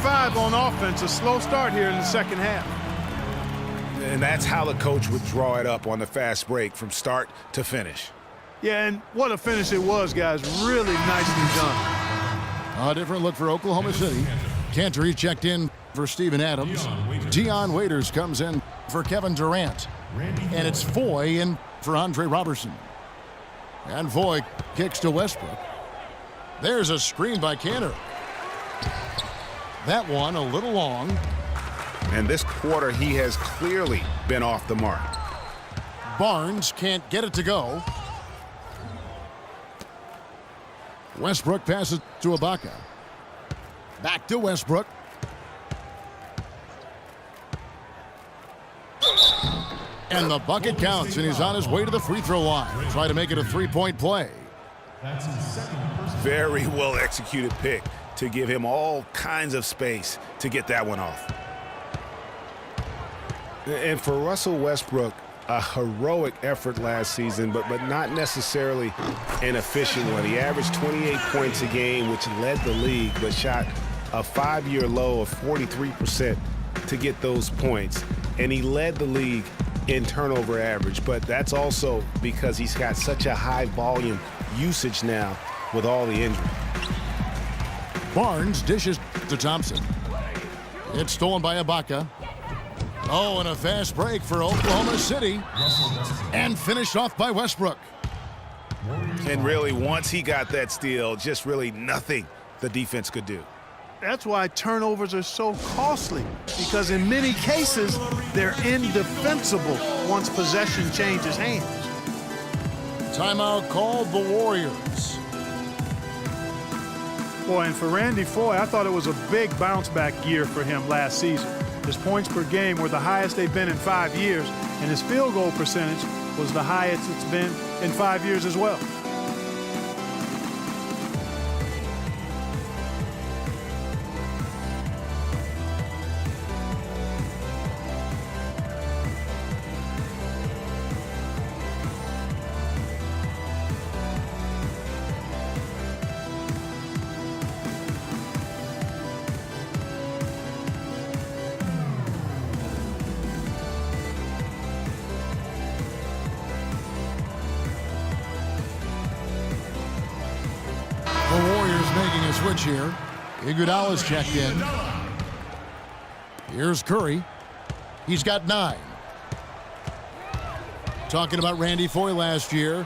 5 on offense. A slow start here in the second half. And that's how the coach would draw it up on the fast break from start to finish. Yeah, and what a finish it was, guys. Really nicely done. A different look for Oklahoma City. Cantor checked in for Steven Adams. Dion Waiters comes in for Kevin Durant. And it's Foy in for Andre Robertson. And Foy kicks to Westbrook. There's a screen by Cantor. That one a little long. And this quarter, he has clearly been off the mark. Barnes can't get it to go. Westbrook passes to Ibaka. Back to Westbrook. And the bucket counts, and he's on his way to the free throw line. Try to make it a three-point play. Very well executed pick to give him all kinds of space to get that one off. And for Russell Westbrook, a heroic effort last season, but not necessarily an efficient one. He averaged 28 points a game, which led the league, but shot a 5-year low of 43% to get those points. And he led the league in turnover average, but that's also because he's got such a high volume usage now with all the injury. Barnes dishes to Thompson. It's stolen by Ibaka. Oh, and a fast break for Oklahoma City. And finished off by Westbrook. And really, once he got that steal, just really nothing the defense could do. That's why turnovers are so costly, because in many cases, they're indefensible once possession changes hands. Timeout called the Warriors. Boy, and for Randy Foye, I thought it was a big bounce-back year for him last season. His points per game were the highest they've been in 5 years, and his field goal percentage was the highest it's been in 5 years as well. The Warriors making a switch here. Iguodala's checked in. Here's Curry. He's got 9. Talking about Randy Foye last year,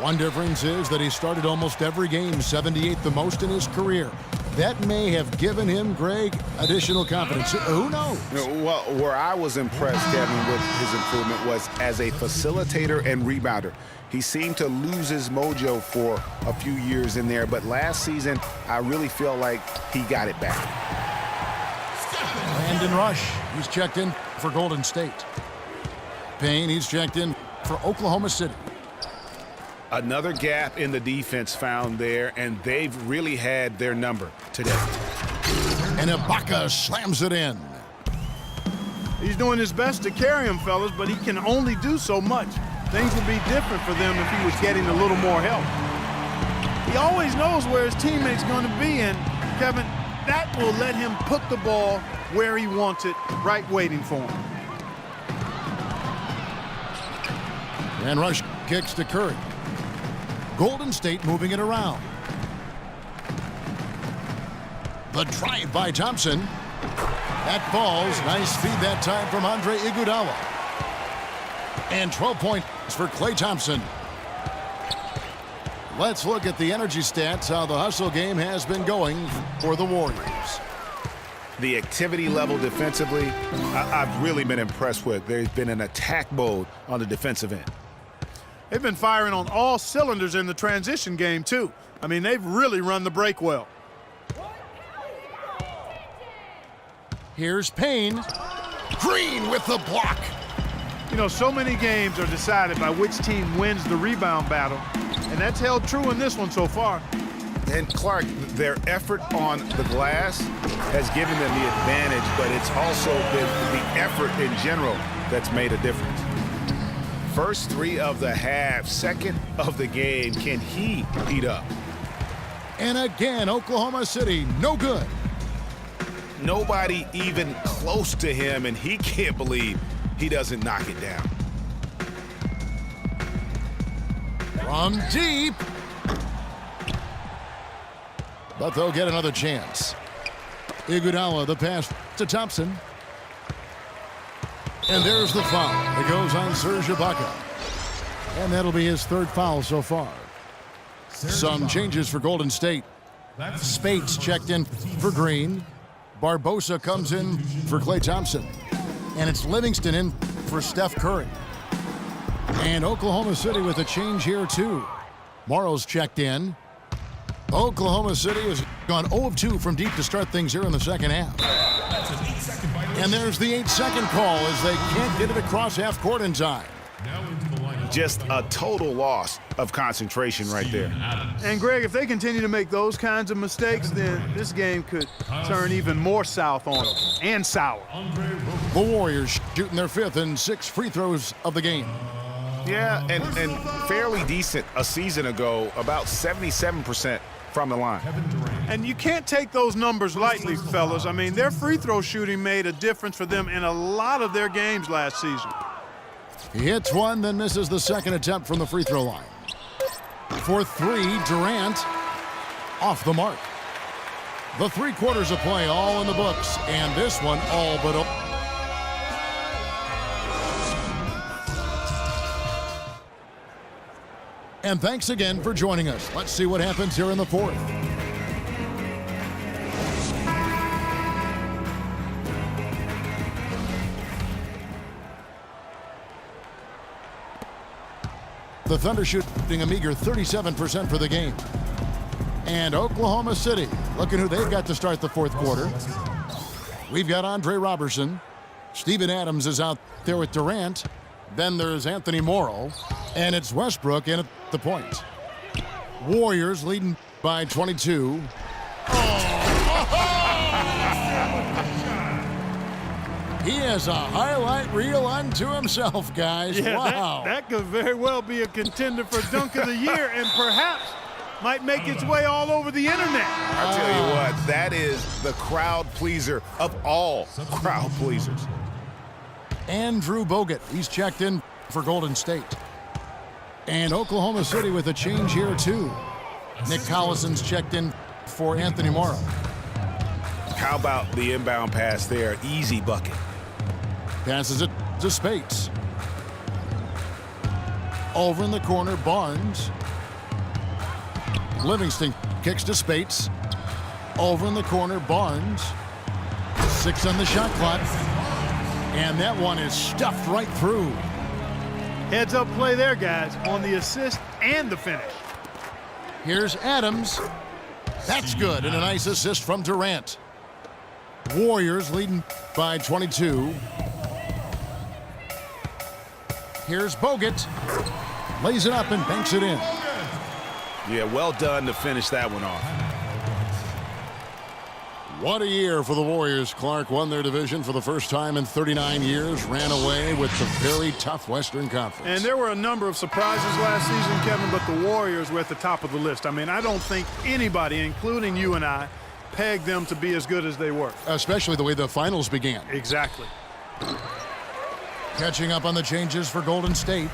one difference is that he started almost every game, 78 the most in his career. That may have given him, Greg, additional confidence. Who knows? Well, where I was impressed, Kevin, with his improvement was as a facilitator and rebounder. He seemed to lose his mojo for a few years in there, but last season, I really feel like he got it back. Brandon Rush, he's checked in for Golden State. Payne, he's checked in for Oklahoma City. Another gap in the defense found there, and they've really had their number today. And Ibaka slams it in. He's doing his best to carry him, fellas, but he can only do so much. Things would be different for them if he was getting a little more help. He always knows where his teammate's going to be, and, Kevin, that will let him put the ball where he wants it, right waiting for him. And Rush kicks to Curry. Golden State moving it around. The drive by Thompson. That falls. Nice feed that time from Andre Iguodala. And 12 points for Klay Thompson. Let's look at the energy stats, how the hustle game has been going for the Warriors. The activity level defensively, I've really been impressed with. There's been an attack mode on the defensive end. They've been firing on all cylinders in the transition game, too. I mean, they've really run the break well. Here's Payne. Green with the block. You know, so many games are decided by which team wins the rebound battle, and that's held true in this one so far. And Clark, their effort on the glass has given them the advantage, but it's also been the effort in general that's made a difference. First 3 of the half, second of the game. Can he heat up? And again, Oklahoma City, no good. nobody even close to him, and he can't believe he doesn't knock it down. From deep. But they'll get another chance. Iguodala, the pass to Thompson. And there's the foul. It goes on Serge Ibaka. And that'll be his third foul so far. Some changes for Golden State. Spates checked in for Green. Barbosa comes in for Klay Thompson. And it's Livingston in for Steph Curry. And Oklahoma City with a change here too. Morrow's checked in. Oklahoma City has gone 0 of 2 from deep to start things here in the second half. And there's the 8-second call as they can't get it across half court in time. Just a total loss of concentration right there. And Greg, if they continue to make those kinds of mistakes, then this game could turn even more south on them, and sour. The Warriors shooting their 5th and 6th free throws of the game. Yeah, and fairly decent a season ago, about 77% from the line. And you can't take those numbers lightly, fellas. I mean, their free throw shooting made a difference for them in a lot of their games last season. He hits one, then misses the second attempt from the free throw line. For 3, Durant off the mark. The 3 quarters of play all in the books, and this one all but over. And thanks again for joining us. Let's see what happens here in the 4th. The Thunder shooting a meager 37% for the game. And Oklahoma City, looking who they've got to start the 4th quarter. We've got Andre Robertson. Steven Adams is out there with Durant. Then there's Anthony Morrow. And it's Westbrook in at the point. Warriors leading by 22. He has a highlight reel unto himself, guys. Yeah, wow. that could very well be a contender for Dunk of the Year and perhaps might make its way all over the internet. I tell you what, that is the crowd pleaser of all crowd pleasers. Andrew Bogut, he's checked in for Golden State. And Oklahoma City with a change here too. Nick Collison's checked in for Anthony Morrow. How about the inbound pass there? Easy bucket. Passes it to Spates. Over in the corner, Barnes. Livingston kicks to Spates. Over in the corner, Barnes. 6 on the shot clock. And that one is stuffed right through. Heads up play there, guys, on the assist and the finish. Here's Adams. That's good, and a nice assist from Durant. Warriors leading by 22. Here's Bogut. Lays it up and banks it in. Yeah, well done to finish that one off. What a year for the Warriors. Clark won their division for the first time in 39 years, ran away with the very tough Western Conference. And there were a number of surprises last season, Kevin, but the Warriors were at the top of the list. I mean, I don't think anybody, including you and I, pegged them to be as good as they were. Especially the way the finals began. Exactly. Catching up on the changes for Golden State.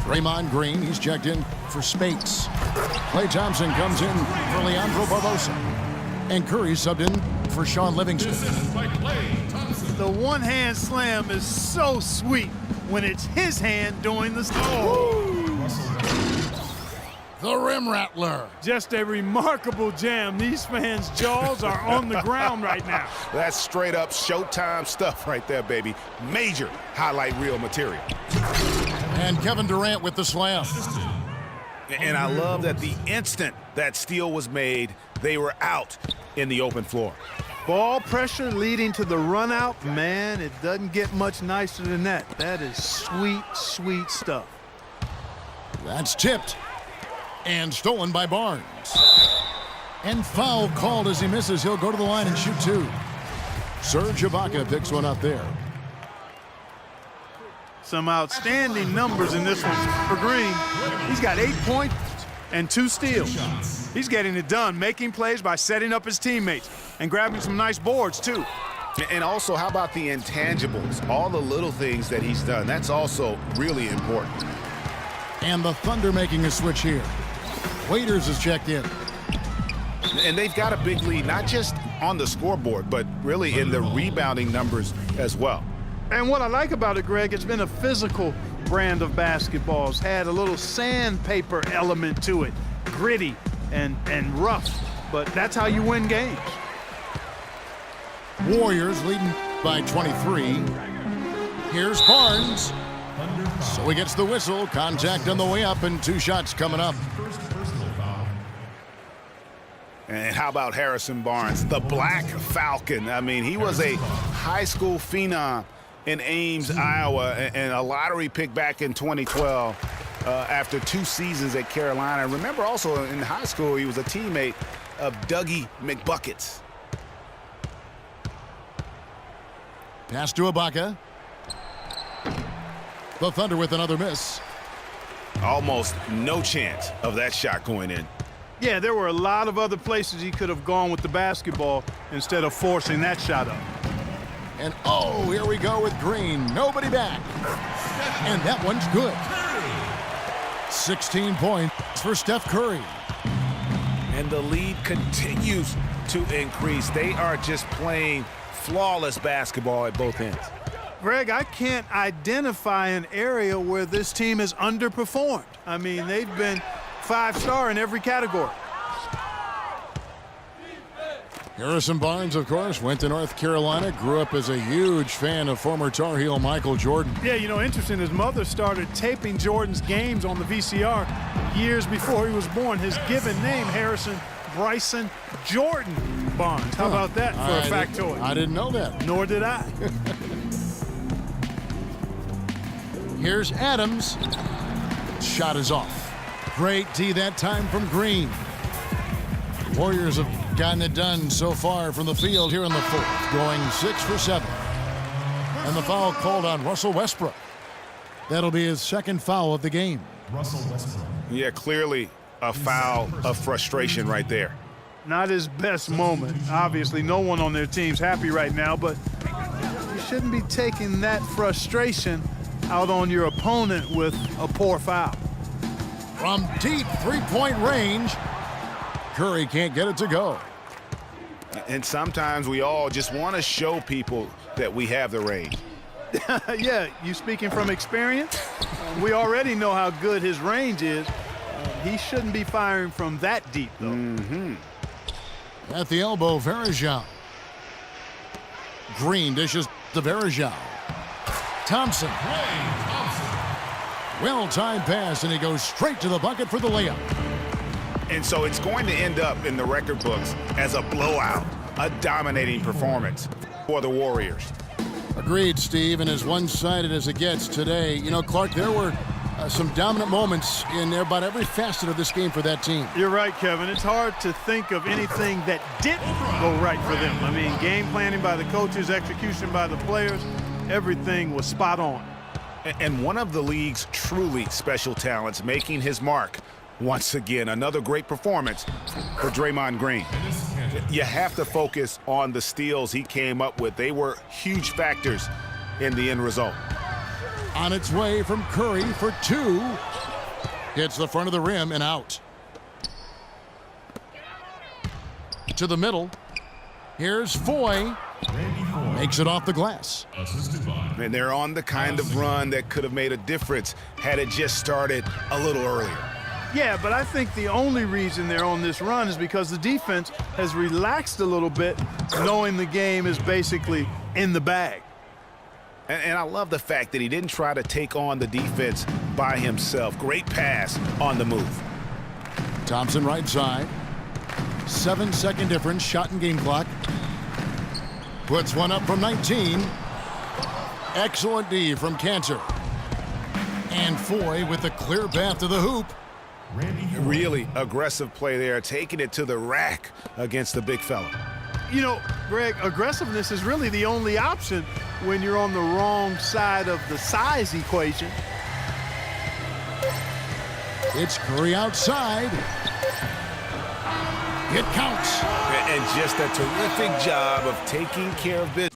Draymond Green, he's checked in for Spates. Klay Thompson comes in for Leandro Barbosa. And Curry subbed in for Sean Livingston. The one-hand slam is so sweet when it's his hand doing the The Rim Rattler. Just a remarkable jam. These fans' jaws are on the ground right now. That's straight up Showtime stuff right there, baby. Major highlight reel material. And Kevin Durant with the slam. And I love that the instant that steal was made, they were out in the open floor. Ball pressure leading to the run out. Man, it doesn't get much nicer than that. That is sweet, sweet stuff. That's tipped. And stolen by Barnes. And foul called as he misses. He'll go to the line and shoot 2. Serge Ibaka picks one up there. Some outstanding numbers in this one for Green. He's got 8 points and 2 steals. He's getting it done, making plays by setting up his teammates. and grabbing some nice boards, too. And also, how about the intangibles? All the little things that he's done. That's also really important. And the Thunder making a switch here. Waiters is checked in. And they've got a big lead, not just on the scoreboard, but really in the rebounding numbers as well. And what I like about it, Greg, it's been a physical brand of basketball. It's had a little sandpaper element to it, gritty and rough, but that's how you win games. Warriors leading by 23. Here's Barnes. So he gets the whistle. Contact on the way up and 2 shots coming up. And how about Harrison Barnes, the Black Falcon? I mean, he was a high school phenom in Ames, Iowa, and a lottery pick back in 2012 after 2 seasons at Carolina. Remember also in high school, he was a teammate of Dougie McBuckets. Pass to Ibaka. The Thunder with another miss. Almost no chance of that shot going in. Yeah, there were a lot of other places he could have gone with the basketball instead of forcing that shot up. And oh, here we go with Green. Nobody back. And that one's good. 16 points for Steph Curry. And the lead continues to increase. They are just playing flawless basketball at both ends. Greg, I can't identify an area where this team has underperformed. I mean, they've been 5-star in every category. Harrison Barnes, of course, went to North Carolina, grew up as a huge fan of former Tar Heel Michael Jordan. Yeah, you know, interesting, his mother started taping Jordan's games on the VCR years before he was born. His given name, Harrison Bryson Jordan Barnes. How about that for a factoid? I didn't know that. Nor did I. Here's Adams. Shot is off. Great D that time from Green. Warriors have gotten it done so far from the field here in the 4th, going 6 for 7. And the foul called on Russell Westbrook. That'll be his 2nd foul of the game. Russell Westbrook. Yeah, clearly a foul of frustration right there. Not his best moment. Obviously, no one on their team's happy right now, but you shouldn't be taking that frustration out on your opponent with a poor foul. From deep 3-point range, Curry can't get it to go. And sometimes we all just want to show people that we have the range. Yeah, you speaking from experience? We already know how good his range is. He shouldn't be firing from that deep, though. Mm-hmm. At the elbow, Varejao. Green dishes to Varejao. Thompson. Well-timed pass, and he goes straight to the bucket for the layup. And so it's going to end up in the record books as a blowout, a dominating performance for the Warriors. Agreed, Steve, and as one-sided as it gets today. You know, Clark, there were some dominant moments in about every facet of this game for that team. You're right, Kevin. It's hard to think of anything that didn't go right for them. I mean, game planning by the coaches, execution by the players, everything was spot on. And one of the league's truly special talents making his mark once again. Another great performance for Draymond Green. You have to focus on the steals he came up with. They were huge factors in the end result. On its way from Curry for 2. Hits the front of the rim and out. To the middle. Here's Foy. Makes it off the glass. And they're on the kind of run that could have made a difference had it just started a little earlier. Yeah, but I think the only reason they're on this run is because the defense has relaxed a little bit, knowing the game is basically in the bag. And I love the fact that he didn't try to take on the defense by himself. Great pass on the move. Thompson right side. 7-second difference, shot and game clock. Puts one up from 19. Excellent D from Cantor. And Foy with a clear path to the hoop. Really aggressive play there, taking it to the rack against the big fella. You know, Greg, aggressiveness is really the only option when you're on the wrong side of the size equation. It's Curry outside. It counts. And just a terrific job of taking care of business.